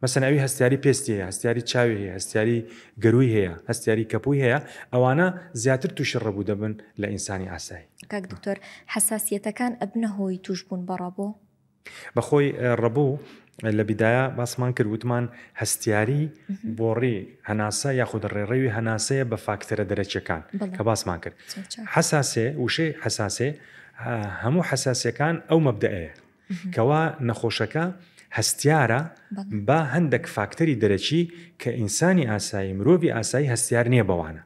مثلا ئەوی هەستیاری پێستی هەیە، هەستیاری چاوی هەیە، هەستیاری گەروی هەیە، هەستیاری کەپووی هەیە، ئەوانە زیاتر تووشی ڕەبوو دەبن لە ئینسانی ئاسایی. کاک دکتۆر حساسیەتەکان ئەبنە هۆی توشبوون بە ڕەبوو؟ بەخۆی ڕەبوو لە بیدایە باسمان کرد وتمان هەستیاری بۆڕی هەناسە یاخود ڕێڕەوی هەناسەیە بە فاکتەرە دەرەکیەکان کە باسمان کرد. حساسێ وشەی حساسێ هەموو حساسیەکان ئەو مەبدەئەیە کەوا نەخۆشەکە هەستیارە بە هەندێک فاکتەری دەرەکی کە ئینسانی ئاسایی مرۆڤی ئاسایی هەستیار نییە بەوانە.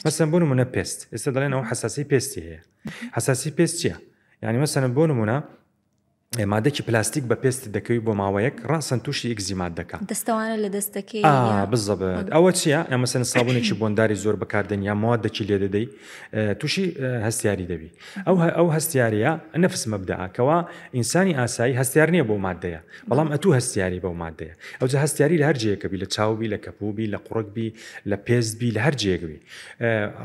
مەسەن بۆ نمونە پێست، ئێستا دەڵێن ئەو حساسی پێستی هەیە. حساسی پێست چییە؟ یعنی مەسەن بۆ نمونە مادەکی پلاستیک بە پێست دەکەوی بۆ ماوەیەک ڕاستن تووشی ئێکزیمات دەکات. دەستەوانە لە دەستەکەی بزەبێت. ئەوە چییە؟ ئەمە مەسەن سابوونێکی بۆنداری زۆر بەکاردێن یا موادێکی لێ دەدەی تووشی هەستیاری دەبی. ئەو هەستیاریە نەفس مەبدەئە کەوا ئینسانی ئاسایی هەستیار نییە بۆ مادەیە، بەڵام ئەتوو هەستیاری بەو مادەیە. ئەوجا هەستیاری لە هەر جێیەکەبی، لە چاوبی، لە کەپووبی، لە قوڕکبی، لە پێستبی، لە هەر جێگەبی.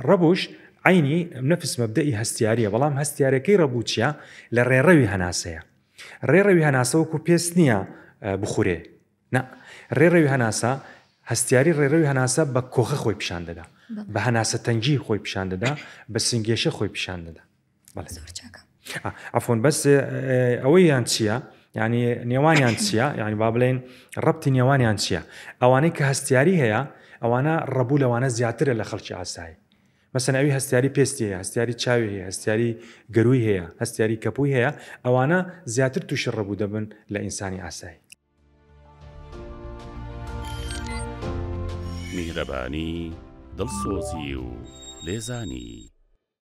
ڕەبوش عینی نەفس مەبدەئی هەستیاریە، بەڵام هەستیارەکەی ڕەبوو چییە؟ لە ڕێڕەوی هەناسەیە. ڕێڕەوی هەناسە وەکو پێست نییە بخورێ، نە ڕێڕەوی هەناسە هەستیاری ڕێڕەوی هەناسە بە کۆخە خۆی پیشان دەدا، بە هەناسە تەنگی خۆی پیشان دەدا، بە سنگێشە خۆی پیشان دەدا. عەفوان بەس ئەوەی یان چییە؟ یعنی نێوانیان چییە؟ یعنی با بڵێن ڕەبتی نێوانیان چییە؟ ئەوانەی کە هەستیاری هەیە ئەوانە ڕەبوو لەوانە زیاترە لە خەڵکی ئاسایی. مثلا ئەوی هەستیاری پێستی هەیە، هەستیاری چاوی هەیە، هەستیاری گەروی هەیە، هەستیاری کەپووی هەیە، ئەوانە زیاتر تووشی ڕەبوو دەبن لە ئینسانی ئاسایی. میهرەبانی، دڵسۆزی و لێزانی.